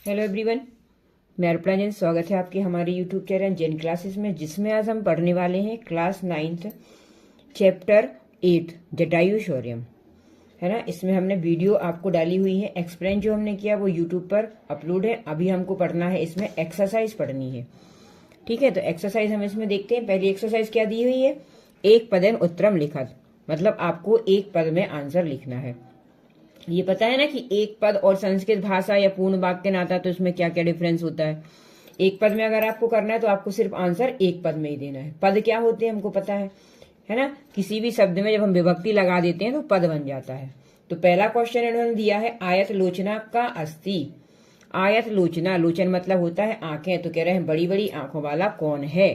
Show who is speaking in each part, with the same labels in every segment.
Speaker 1: Hello everyone, मैं अर्पणा जैन। स्वागत है आपके हमारे यूट्यूब चैनल जैन क्लासेस में, जिसमें आज हम पढ़ने वाले हैं क्लास 9th चैप्टर 8 जटायु शौर्यम, है ना। इसमें हमने वीडियो आपको डाली हुई है, एक्सप्लेन जो हमने किया वो यूट्यूब पर अपलोड है। अभी हमको पढ़ना है, इसमें एक्सरसाइज पढ़नी है, ठीक है। तो एक्सरसाइज हम इसमें देखते हैं। पहली एक्सरसाइज क्या दी हुई है, एक पदेन उत्तरम लिखत, मतलब आपको एक पद में आंसर लिखना है। ये पता है ना कि एक पद और संस्कृत भाषा या पूर्ण वाक्य नाता, तो इसमें क्या क्या डिफरेंस होता है। एक पद में अगर आपको करना है तो आपको सिर्फ आंसर एक पद में ही देना है। पद क्या होते हैं हमको पता है ना। किसी भी शब्द में जब हम विभक्ति लगा देते हैं तो पद बन जाता है। तो पहला क्वेश्चन इन्होंने दिया है, आयत लोचना का अस्ति। आयत लोचना, लोचन मतलब होता है आंखें, तो कह रहे हैं बड़ी बड़ी आंखों वाला कौन है।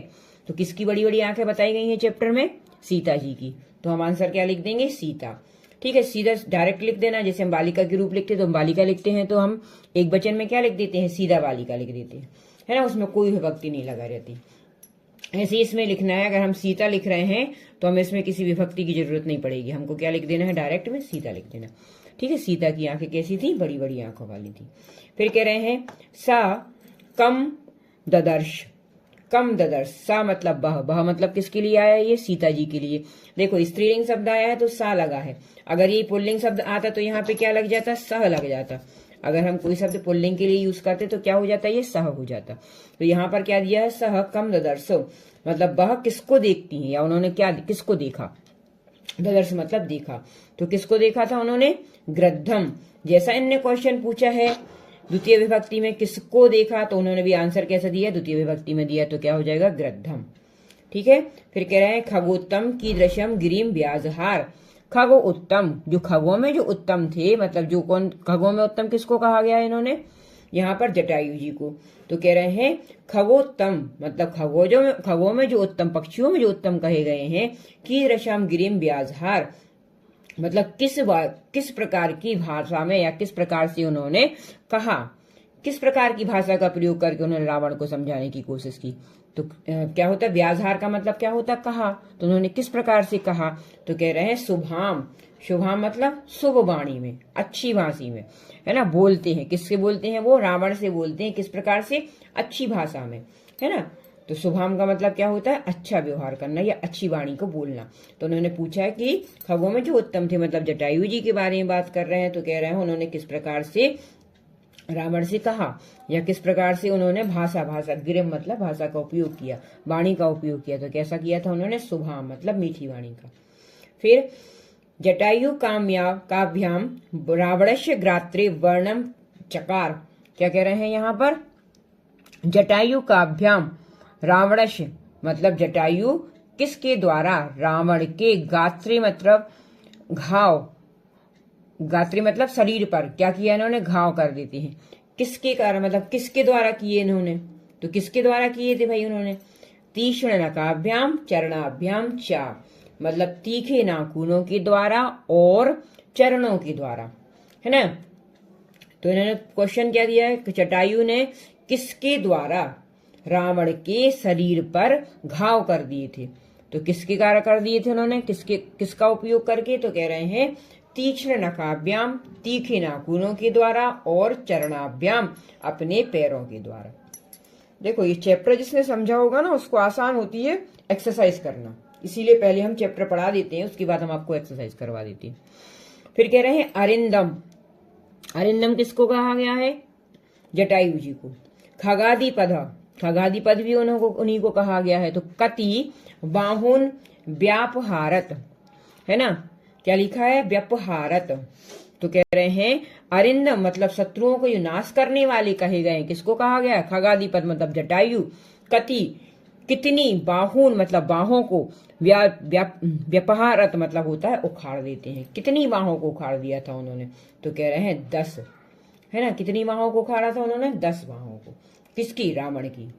Speaker 1: तो किसकी बड़ी बड़ी आंखें बताई गई हैं चैप्टर में, सीता जी की। तो हम आंसर क्या लिख देंगे, सीता। ठीक है, सीधा डायरेक्ट लिख देना। जैसे हम बालिका के रूप लिखते हैं तो हम बालिका लिखते हैं, तो हम एक वचन में क्या लिख देते हैं, सीधा बालिका लिख देते हैं, है ना। उसमें कोई विभक्ति नहीं लगा रहती। ऐसे ही इसमें लिखना है, अगर हम सीता लिख रहे हैं तो हमें इसमें किसी विभक्ति की जरूरत नहीं पड़ेगी। हमको क्या लिख देना है, डायरेक्ट में सीता लिख देना। ठीक है, सीता की आंखें कैसी थी, बड़ी बड़ी आंखों वाली थी। फिर कह रहे हैं, सा कम ददर्श। कम ददर्श, सा मतलब बह मतलब किसके लिए आया है, ये सीता जी के लिए। देखो स्त्रीलिंग शब्द आया है तो सा लगा है। अगर ये पुल्लिंग शब्द आता तो यहाँ पे क्या लग जाता, सह लग जाता। अगर हम कोई शब्द पुल्लिंग के लिए यूज करते तो क्या हो जाता, ये सह हो जाता। तो यहाँ पर क्या दिया है, सह कम ददर्शो, मतलब वह किसको देखती है, या उन्होंने क्या किसको देखा। ददर्श मतलब देखा, तो किसको देखा था उन्होंने, गृद्धम। जैसा इनने क्वेश्चन पूछा है द्वितीय विभक्ति में किसको देखा, तो उन्होंने भी आंसर कैसा दिया, द्वितीय विभक्ति में दिया, तो क्या हो जाएगा, गृद्धम। ठीक है, फिर कह रहे हैं, खगोत्तम की दृश्यम गिरीम व्याजहार। खगो उत्तम, जो खगों में जो उत्तम थे, मतलब जो कौन खगों में उत्तम किसको कहा गया है इन्होंने, यहाँ पर जटायु जी को। तो कह रहे हैं खगोत्तम, मतलब खगों में जो उत्तम, पक्षियों में जो उत्तम कहे गए हैं, की दृश्यम गिरीम व्याजहार, मतलब किस प्रकार की भाषा में या किस प्रकार से उन्होंने कहा, किस प्रकार की भाषा का प्रयोग करके उन्होंने रावण को समझाने की कोशिश की। तो क्या होता है, व्याजहार का मतलब क्या होता है, कहा। तो उन्होंने किस प्रकार से कहा, तो कह रहे हैं शुभाम। शुभाम मतलब शुभ वाणी में, अच्छी भाषी में, है ना। बोलते हैं, किससे बोलते हैं, वो रावण से बोलते हैं, किस प्रकार से, अच्छी भाषा में, है ना। तो शुभाम का मतलब क्या होता है, अच्छा व्यवहार करना या अच्छी वाणी को बोलना। तो उन्होंने पूछा है कि खगों में जो उत्तम थे, मतलब जटायु जी के बारे में बात कर रहे हैं, तो कह रहे हैं उन्होंने किस प्रकार से रावण से कहा, या किस प्रकार से उन्होंने भाषा गिरम मतलब भाषा का उपयोग किया, वाणी का उपयोग किया। तो कैसा किया था उन्होंने, शुभाम मतलब मीठी वाणी का। फिर जटायु काव्याम रावणस्य ग्रात्रे वर्णम चकार। क्या कह रहे हैं यहाँ पर, जटायु काव्याम रावणस्य मतलब जटायु किसके द्वारा, रावण के, गात्रे मतलब घाव, गात्री मतलब शरीर पर क्या किया इन्होंने, घाव कर देते हैं। किसके कारण, मतलब किसके द्वारा किए इन्होंने, तो किसके द्वारा किए थे भाई उन्होंने, तीक्ष्ण नकाभ्याम चरणाभ्याम चा, मतलब तीखे नाखूनों के द्वारा और चरणों के द्वारा, है ना। तो इन्होंने क्वेश्चन क्या दिया है, जटायु ने किसके द्वारा रावण के शरीर पर घाव कर दिए थे। तो किसके कारण कर दिए थे उन्होंने, किसका उपयोग करके, तो कह रहे हैं तीक्ष्ण नकाभ्याम तीखे नाखूनों के द्वारा और चरणाभ्याम अपने पैरों के द्वारा। देखो ये चैप्टर जिसने समझा होगा ना उसको आसान होती है एक्सरसाइज करना, इसीलिए पहले हम चैप्टर पढ़ा देते हैं, उसके बाद हम आपको एक्सरसाइज करवा देते हैं। फिर कह रहे हैं अरिंदम। अरिंदम किसको कहा गया है, जटायु जी को। खगादिपद, खगादिपद भी उन्हीं को कहा गया है। तो कति बाहुन व्यापहारत, है ना, क्या लिखा है, व्यपहारत। तो कह रहे हैं अरिंदम मतलब शत्रुओं को नाश करने वाले कहे गए, किसको कहा गया, खगादिपद मतलब जटायु। कति कितनी, बाहुन मतलब बाहों को, व्यपहारत मतलब होता है उखाड़ देते हैं, कितनी बाहों को उखाड़ दिया था उन्होंने। तो कह रहे हैं 10, है ना, कितनी बाहों को उखाड़ा था उन्होंने, 10 बाहों को, किसकी, रावण की।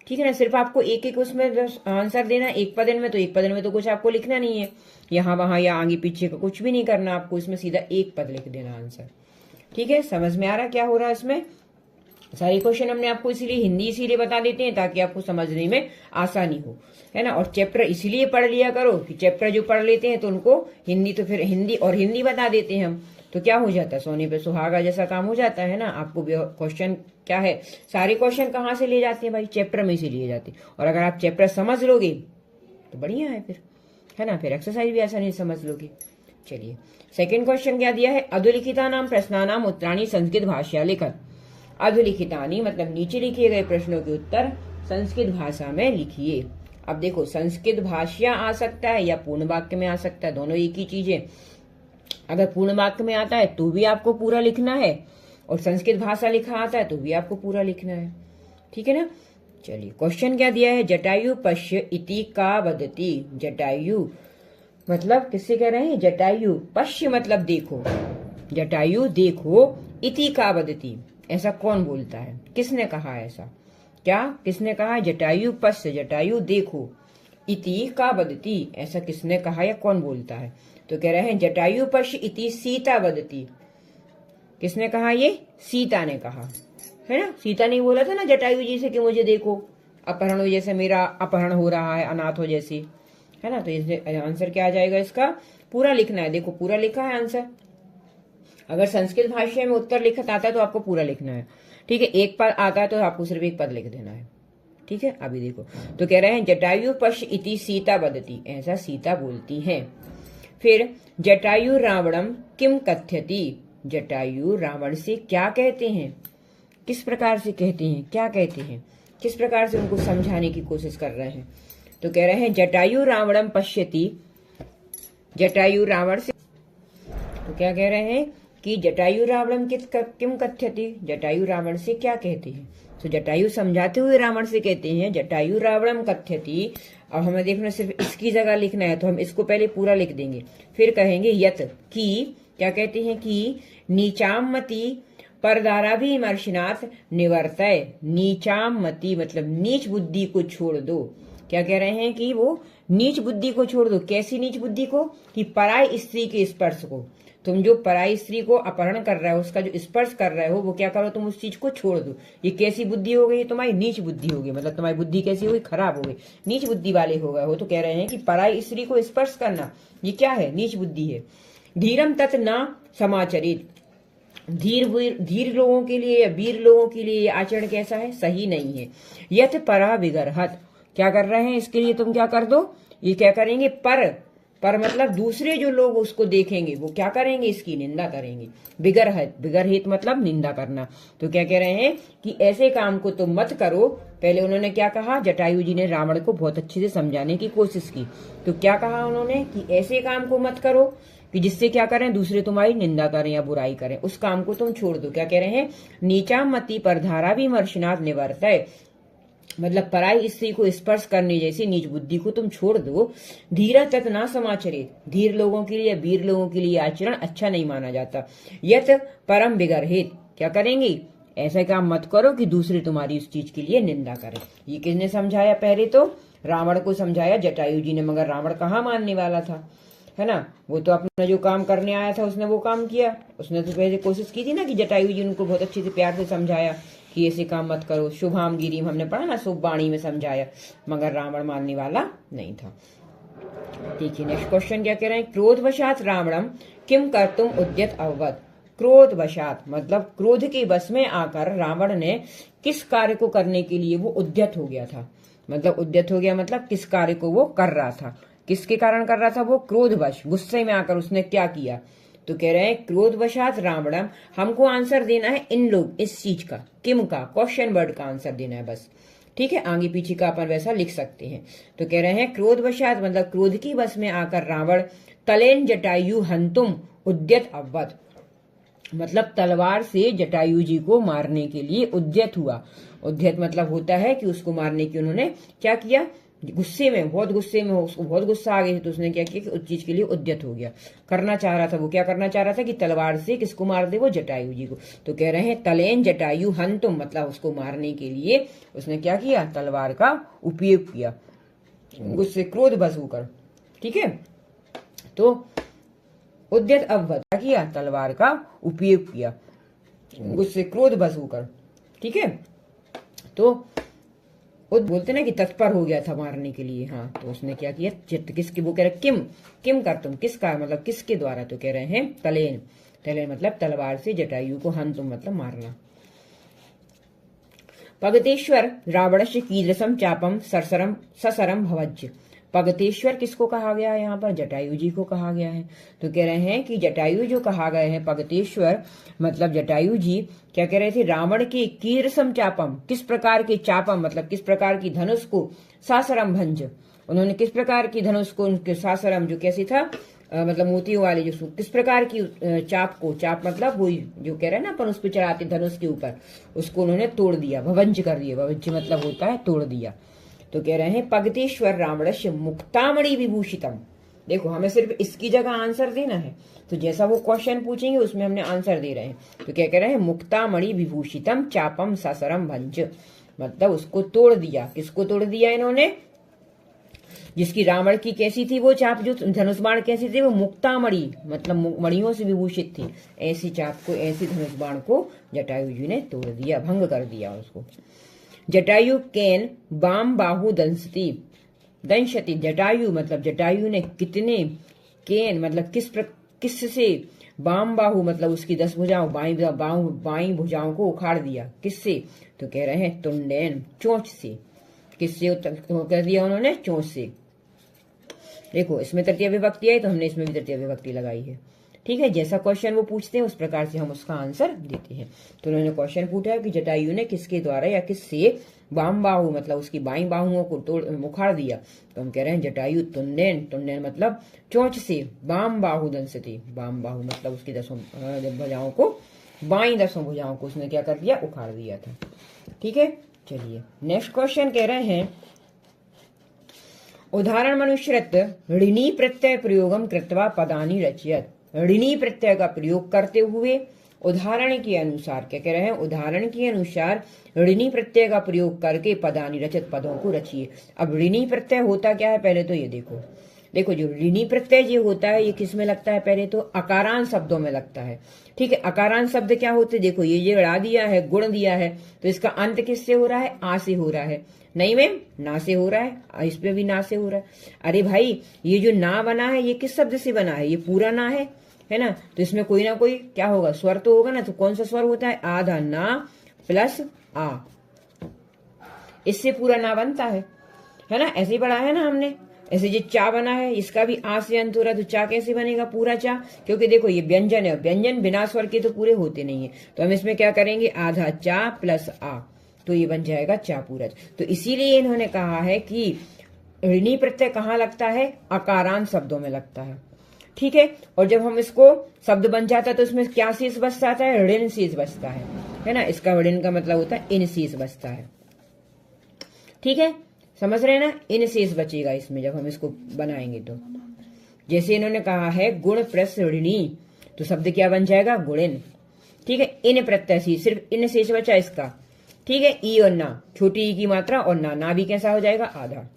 Speaker 1: ठीक है ना, सिर्फ आपको एक एक उसमें आंसर देना, एक पदन में, तो एक पदन में तो कुछ आपको लिखना नहीं है, यहाँ वहां या आगे पीछे का कुछ भी नहीं करना आपको, इसमें सीधा एक पद लिख देना आंसर। ठीक है, समझ में आ रहा क्या हो रहा है इसमें। सारे क्वेश्चन हमने आपको इसीलिए हिंदी इसीलिए बता देते हैं ताकि आपको समझने में आसानी हो, है ना। और चैप्टर इसीलिए पढ़ लिया करो कि चैप्टर जो पढ़ लेते हैं तो उनको हिंदी, तो फिर हिंदी और हिंदी बता देते हैं हम, तो क्या हो जाता है, सोने पे सुहागा जैसा काम हो जाता है ना। आपको क्वेश्चन क्या है, सारे क्वेश्चन कहाँ से लिए जाते हैं भाई, चैप्टर में से लिए जाते हैं। और अगर आप चैप्टर समझ लोगे तो बढ़िया है फिर, है ना, फिर एक्सरसाइज भी आसानी से समझ लोगे। चलिए सेकंड क्वेश्चन क्या दिया है, अधोलिखिता नाम प्रश्नानाम उत्तराणी संस्कृत भाषा लिखत। अधोलिखितानी मतलब नीचे लिखे गए प्रश्नों के उत्तर संस्कृत भाषा में लिखिए। अब देखो संस्कृत भाषा आ सकता है या पूर्ण वाक्य में आ सकता है, दोनों एक ही चीज है। अगर पूर्ण वाक्य में आता है तो भी आपको पूरा लिखना है, और संस्कृत भाषा लिखा आता है तो भी आपको पूरा लिखना है, ठीक है ना। चलिए क्वेश्चन क्या दिया है, जटायु पश्य इति का वदति। जटायु मतलब किससे कह रहे हैं, जटायु पश्य मतलब देखो, जटायु देखो, इति का वदति ऐसा कौन बोलता है, किसने कहा ऐसा, क्या किसने कहा, जटायु पश्य जटायु देखो, इति का वदति ऐसा किसने कहा या कौन बोलता है। तो कह रहे हैं जटायु पश्य इति सीता वदति। किसने कहा, ये सीता ने कहा, है ना। सीता ने बोला था ना जटायु जी से कि मुझे देखो, अपहरण हो जैसे मेरा अपहरण हो रहा है, अनाथ हो जैसी, है ना। तो इसमें आंसर क्या आ जाएगा, इसका पूरा लिखना है। देखो पूरा लिखा है आंसर। अगर संस्कृत भाषा में उत्तर लिखत आता है तो आपको पूरा लिखना है, ठीक है। एक पद आता है तो आपको सिर्फ एक पद लिख देना है, ठीक है। अभी देखो तो कह रहे हैं जटायु पश्य इति सीता वदति, ऐसा सीता बोलती है। फिर जटायु रावणम किम कथ्यति, जटायु रावण से क्या कहते हैं, किस प्रकार से कहते हैं, क्या कहते हैं, किस प्रकार से उनको समझाने की कोशिश कर रहे हैं। तो कह रहे हैं जटायु रावणम पश्यति, जटायु रावण से, तो क्या कह रहे हैं कि जटायु रावणम किम कथ्यति, जटायु रावण से क्या कहते हैं। तो जटायु समझाते हुए रावण से कहते हैं जटायु रावणम कथ्यति। अब हमें देखना सिर्फ इसकी जगह लिखना है, तो हम इसको पहले पूरा लिख देंगे, फिर कहेंगे यत की, क्या कहते हैं कि नीचाम मति परदारा भी मर्शनाथ निवर्तय। नीचाम मति मतलब नीच बुद्धि को छोड़ दो। क्या कह रहे हैं कि वो नीच बुद्धि को छोड़ दो। कैसी नीच बुद्धि को, कि पराई स्त्री के स्पर्श को, तुम जो पराई स्त्री को अपहरण कर रहे हो, उसका जो स्पर्श कर रहे हो, वो क्या करो, तुम उस चीज को छोड़ दो। ये कैसी बुद्धि हो गई, तुम्हारी नीच बुद्धि हो गई, मतलब तुम्हारी बुद्धि कैसी हो गई, खराब हो गई, नीच बुद्धि वाले हो गए हो। तो कह रहे हैं कि पराई स्त्री को स्पर्श करना ये क्या है, नीच बुद्धि है। धीरम तत् न समाचरित, धीर लोगों के लिए या वीर लोगों के लिए ये आचरण कैसा है, सही नहीं है। यथ परा विगरहत, क्या कर रहे हैं इसके लिए तुम क्या कर दो, ये क्या करेंगे, पर मतलब दूसरे जो लोग उसको देखेंगे वो क्या करेंगे, इसकी निंदा करेंगे। बिगरहित मतलब निंदा करना। तो क्या कह रहे हैं कि ऐसे काम को तुम मत करो। पहले उन्होंने क्या कहा, जटायु जी ने रावण को बहुत अच्छे से समझाने की कोशिश की। तो क्या कहा उन्होंने कि ऐसे काम को मत करो कि जिससे क्या करें, दूसरे तुम्हारी निंदा करें या बुराई करें, उस काम को तुम छोड़ दो। क्या कह रहे हैं, नीचा मति पर धारा भी मर्शनाथ निवर्तय, मतलब पराई स्त्री को स्पर्श करने जैसी नीच बुद्धि को तुम छोड़ दो। धीरा तत् ना समाचरित, धीर लोगों के लिए, वीर लोगों के लिए आचरण अच्छा नहीं माना जाता। यत परम विगरहित, क्या करेंगे, ऐसा काम मत करो कि दूसरे तुम्हारी उस चीज के लिए निंदा करें। ये किसने समझाया, पहले तो रावण को समझाया जटायु जी ने, मगर रावण कहाँ मानने वाला था, है ना। वो तो अपना जो काम करने आया था उसने वो काम किया। उसने तो पहले कोशिश की थी ना कि जटायु जी उनको बहुत अच्छे से प्यार से समझाया कि ऐसे काम मत करो, शुभाम गिरी हमने पढ़ा ना, शुभ वाणी में समझाया, मगर रावण मानने वाला नहीं था। देखिए नेक्स्ट क्वेश्चन क्या कह रहे हैं, क्रोधवशात रावणम किम कर्तुम उद्यत अववत। क्रोधवशात मतलब क्रोध के वश में आकर रावण ने किस कार्य को करने के लिए वो उद्यत हो गया था। मतलब उद्यत हो गया मतलब किस कार्य को वो कर रहा था, किसके कारण कर रहा था, वो क्रोधवश, गुस्से में आकर उसने क्या किया। तो कह रहे हैं क्रोधवशात रावणम, हमको आंसर देना है इन लोग, इस चीज का, किम का, क्वेश्चन वर्ड का आंसर देना है बस, ठीक है। आगे पीछे का अपन वैसा लिख सकते हैं। तो कह रहे हैं क्रोधवशात मतलब क्रोध की वश में आकर रावण तलेन जटायु हंतुम उद्यत अववत, मतलब तलवार से जटायु जी को मारने के लिए उद्यत हुआ। उद्यत मतलब होता है कि उसको मारने की उन्होंने क्या किया, गुस्से में, बहुत गुस्से में, उसको बहुत गुस्सा आ गई, तो उसने क्या किया कि उस चीज के लिए उद्यत हो गया, करना चाह रहा था। वो क्या करना चाह रहा था कि तलवार से किसको मार दे, वो जटायु जी को। तो कह रहे हैं तलेन जटायु हंतुम, मतलब उसको मारने के लिए उसने क्या किया, तलवार का उपयोग किया, गुस्से क्रोध बस होकर, ठीक है। तो उद्यत अववत क्या किया, तलवार का उपयोग किया, गुस्से क्रोध बस होकर, ठीक है। तो बोलते ना कि तत्पर हो गया था मारने के लिए, हाँ। तो उसने क्या किया, किसकी, वो कह रहे किम, किम कर तुम, किसका मतलब किसके द्वारा। तो कह रहे हैं तलेन, तलेन मतलब तलवार से, जटायु को हंतुम मतलब मारना। पगतेश्वर रावणस्य कीदृशम चापम सरसरम ससरम भवज्य। पगतेश्वर किसको कहा गया है? यहाँ पर जटायु जी को कहा गया है। तो कह रहे हैं कि जटायु जो कहा गए हैं पगतेश्वर मतलब जटायु जी क्या कह रहे थे? रावण के कीदृशम चापम, किस प्रकार के चापम मतलब किस प्रकार की धनुष को, सासरम भंज, उन्होंने किस प्रकार की धनुष को, उनके सासरम जो कैसी था मतलब मोतियों वाले जो किस प्रकार की चाप को, चाप मतलब वही जो कह रहे हैं ना अपन उस पर चढ़ाते धनुष के ऊपर, उसको उन्होंने तोड़ दिया, भवंज कर दिया। भवंज मतलब होता है तोड़ दिया। तो कह रहे हैं पगतेश्वर रावणस्य मुक्तामणि विभूषितम। देखो हमें सिर्फ इसकी जगह आंसर देना है, तो जैसा वो क्वेश्चन पूछेंगे उसमें हमने आंसर दे रहे हैं। तो क्या कह रहे हैं? मुक्तामणि विभूषितम चापम ससरम भंज, मतलब उसको तोड़ दिया। किसको तोड़ दिया इन्होंने? जिसकी रावण की कैसी थी वो चाप, जो धनुष बाण कैसी थी वो मुक्तामणि मतलब मणियों से विभूषित थी। ऐसी चाप को, ऐसी धनुष बाण को जटायु जी ने तोड़ दिया, भंग कर दिया उसको। जटायु केन बाम बाहु दंशति। जटायु मतलब जटायु ने कितने, केन मतलब किससे, बाम बाहु मतलब उसकी 10 भुजाओं, बाई भुजाओं को उखाड़ दिया। किससे? तो कह रहे हैं तुंडेन, चोंच से। किससे कर दिया उन्होंने? चोंच से। देखो इसमें तृतीय विभक्ति है तो हमने इसमें भी तृतीय विभक्ति लगाई है। ठीक है, जैसा क्वेश्चन वो पूछते हैं उस प्रकार से हम उसका आंसर देते हैं। तो उन्होंने क्वेश्चन पूछा है कि जटायु ने किसके द्वारा या किससे बाम बाहु मतलब उसकी बाई बाहुओं को तोड़ उखाड़ दिया। तो हम कह रहे हैं जटायु तुंडेन, तुंडेन मतलब चोंच से, बाम बाहु दंसति, बाम बाहु मतलब उसकी 10 भुजाओं को, बाई 10 भुजाओं को उसने क्या कर दिया? उखाड़ दिया था। ठीक है, चलिए नेक्स्ट क्वेश्चन कह रहे हैं उदाहरण मनुष्यरत ऋणी प्रत्यय प्रयोगम कृत्वा पदानि रचयत। ऋणी प्रत्यय का प्रयोग करते हुए उदाहरण के अनुसार, क्या कह रहे हैं? उदाहरण के अनुसार ऋणी प्रत्यय का प्रयोग करके पदानि रचत, पदों को रचिए। अब ऋणी प्रत्यय होता क्या है? पहले तो ये देखो, जो ऋणी प्रत्यय ये होता है ये किस में लगता है? पहले तो अकारांत शब्दों में लगता है। ठीक है, अकारांत शब्द क्या होते? देखो ये ड़ा दिया है, गुण दिया है, तो इसका अंत किससे हो रहा है? आ से हो रहा है। नहीं मैम, ना से हो रहा है, इस पे भी ना से हो रहा है। अरे भाई ये जो ना बना है ये किस शब्द से बना है? ये पूरा ना है ना? तो इसमें कोई ना कोई क्या होगा? स्वर तो होगा ना। तो कौन सा स्वर होता है? आधा ना प्लस आ, इससे पूरा ना बनता है ना? ऐसे ही पढ़ा है ना हमने। ऐसे जो चा बना है इसका भी आ से अंत हो रहा है, तो चा कैसे बनेगा? पूरा चा। क्योंकि देखो ये व्यंजन है, व्यंजन बिना स्वर के तो पूरे होते नहीं है। तो हम इसमें क्या करेंगे? आधा चा प्लस आ, तो ये बन जाएगा चा पूरा। तो इसीलिए इन्होंने कहा है कि ऋणी प्रत्यय कहाँ लगता है? अकारांत शब्दों में लगता है। ठीक है, और जब हम इसको शब्द बन जाता है तो इसमें क्या शेष बचता है? ऋण शेष बचता है ना? इसका ऋण का मतलब होता है इन शेष बचता है। ठीक है, समझ रहे हैं ना? इन शेष बचेगा इसमें जब हम इसको बनाएंगे। तो जैसे इन्होंने कहा है गुण प्लस ऋणी, तो शब्द क्या बन जाएगा? गुणिन। ठीक है, इन प्रत्यय से सिर्फ इन शेष बचा इसका। ठीक है, ई और ना, छोटी ई की मात्रा और ना भी कैसा हो जाएगा? आधा।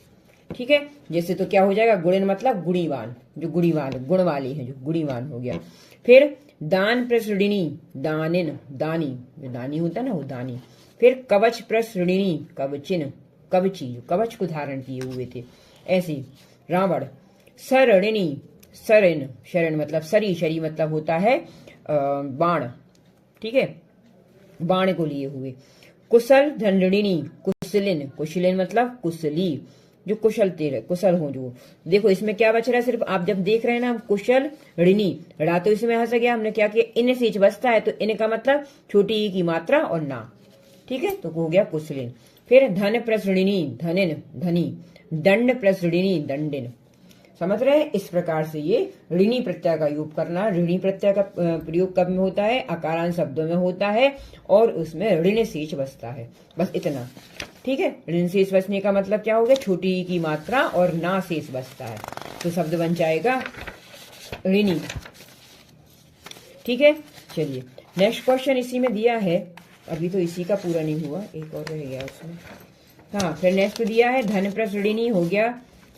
Speaker 1: ठीक है, जैसे तो क्या हो जाएगा? गुणिन मतलब गुणीवान, जो गुणीवान गुण वाली है, जो गुणीवान हो गया। फिर दान प्लस ऋणी, दानिन, दानी, जो दानी होता है ना वो दानी। फिर कवच प्लस ऋणी, कवचिन, कवची, जो कवच को धारण किए हुए थे। ऐसे रावण सरणिनी, सरण, शरण मतलब सरी, शरी मतलब होता है बाण। ठीक है, बाण को लिए हुए। कुशल धनऋणी, कुशलिन, कुशलिन मतलब कुशली, जो कुशल तेरे कुशल हो जो। देखो इसमें क्या बच रहा है? सिर्फ आप जब देख रहे हैं ना कुशल ऋणी, ड़ा तो इसमें हंस गया, हमने क्या किया? इन से बचता है, तो इन का मतलब छोटी ई की मात्रा और ना। ठीक है, तो हो गया कुशलिन। फिर धन प्लस ऋणी, धनिन, धनी। दंड प्लस ऋणी, दंडिन। समझ रहे हैं? इस प्रकार से ये ऋणी प्रत्यय का योग करना। ऋणी प्रत्यय का प्रयोग कब में होता है? अकारांत शब्दों में होता है, और उसमें ऋण शेष बचता है, बस इतना। ठीक है, ऋण शेष बचने का मतलब क्या हो गया? छोटी ई की मात्रा और ना शेष बचता है, तो शब्द बन जाएगा ऋणी। ठीक है, चलिए नेक्स्ट क्वेश्चन इसी में दिया है। अभी तो इसी का पूरा नहीं हुआ, एक और रह गया उसमें। हाँ, फिर नेक्स्ट दिया है धन प्लस ऋणी हो गया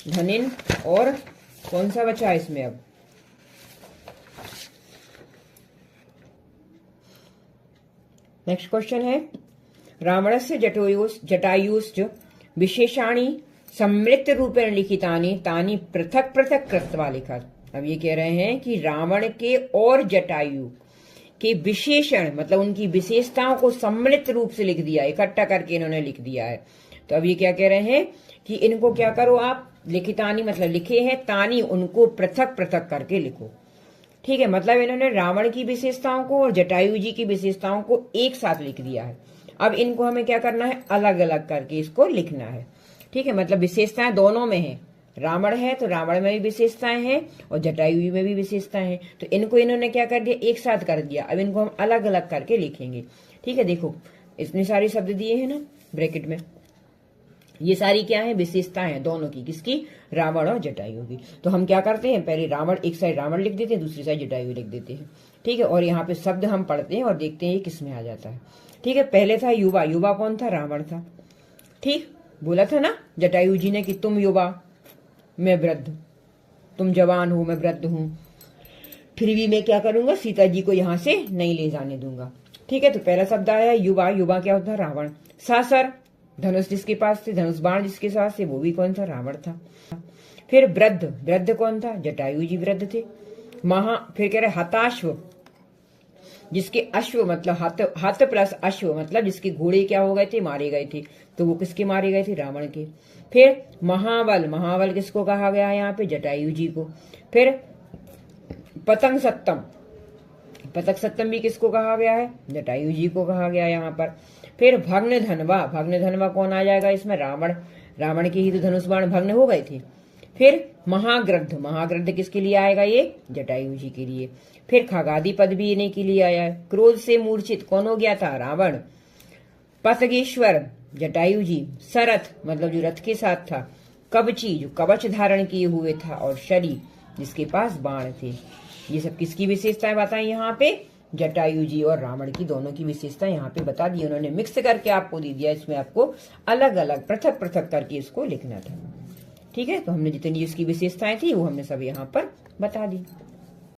Speaker 1: धनिन, और कौन सा बचा है इसमें? अब नेक्स्ट क्वेश्चन है रावणस्य जटायुश्च विशेषाणि सम्मिलित रूपेण लिखितानि तानि पृथक पृथक कृत्वा लिखत। अब ये कह रहे हैं कि रावण के और जटायु के विशेषण मतलब उनकी विशेषताओं को सम्मिलित रूप से लिख दिया, इकट्ठा करके इन्होंने लिख दिया है। तो अब ये क्या कह रहे हैं कि इनको क्या करो आप, लिखितानी मतलब लिखे हैं, तानी उनको पृथक पृथक करके लिखो। ठीक है, मतलब इन्होंने रावण की विशेषताओं को और जटायु जी की विशेषताओं को एक साथ लिख दिया है। अब इनको हमें क्या करना है, अलग अलग करके इसको लिखना है। ठीक है, मतलब विशेषताएं दोनों में है, रावण है तो रावण में भी विशेषताएं हैं और जटायु में भी विशेषताएं हैं। तो इनको इन्होंने क्या कर दिया, एक साथ कर दिया। अब इनको हम अलग अलग करके लिखेंगे। ठीक है, देखो इतने सारे शब्द दिए हैं ना ब्रैकेट में, ये सारी क्या है, विशेषताएं हैं दोनों की, किसकी, रावण और जटायु की। तो हम क्या करते हैं, पहले रावण, एक साइड रावण लिख देते हैं, दूसरी साइड जटायु लिख देते हैं। ठीक है, और यहाँ पे शब्द हम पढ़ते हैं और देखते हैं ये किसमें आ जाता है। ठीक है, पहले था युवा, युवा कौन था, रावण था। ठीक, बोला था ना जटायु जी ने कि तुम युवा मैं वृद्ध, तुम जवान हो मैं वृद्ध हूं, फिर भी मैं क्या करूंगा, सीता जी को यहां से नहीं ले जाने दूंगा। ठीक है, तो पहला शब्द आया युवा, युवा क्या होता है, रावण। सासर, धनुष जिसके पास थे, धनुष बाण जिसके साथ थे, वो भी कौन था, रावण था। फिर वृद्ध, वृद्ध कौन था, जटायु जी वृद्ध थे। फिर कह रहे हताश्व, जिसके अश्व मतलब हत प्लस अश्व मतलब जिसके घोड़े क्या हो गए थे, मारे गए थे, तो वो किसके मारे गए थे, रावण के। फिर महाबल, महाबल किसको कहा गया है यहाँ पे, जटायु जी को। फिर पतंग सत्तम, पतंग सत्तम भी किसको कहा गया है, जटायु जी को कहा गया यहाँ पर। फिर भग्न धनवा, भग्न धनवा कौन आ जाएगा इसमें, रावण, रावण के ही तो धनुष बाण भग्न हो गए थे। फिर महाग्रद्ध, महाग्रद्ध किसके लिए आएगा, ये जटायु जी के लिए। फिर खगादी पद भी इन्हीं के लिए आया है। क्रोध से मूर्छित कौन हो गया था, रावण। पतगेश्वर जटायु जी। सरथ मतलब जो रथ के साथ था। कवची जो कवच धारण किए हुए था, और शरी जिसके पास बाण थे। ये सब किसकी विशेषताएं बताई यहाँ पे, जटायु जी और रावण की दोनों की विशेषताएं यहाँ पे बता दी उन्होंने, मिक्स करके आपको दे दिया। इसमें आपको अलग अलग पृथक पृथक करके इसको लिखना था। ठीक है, तो हमने जितनी इसकी विशेषताएं थी वो हमने सब यहाँ पर बता दी।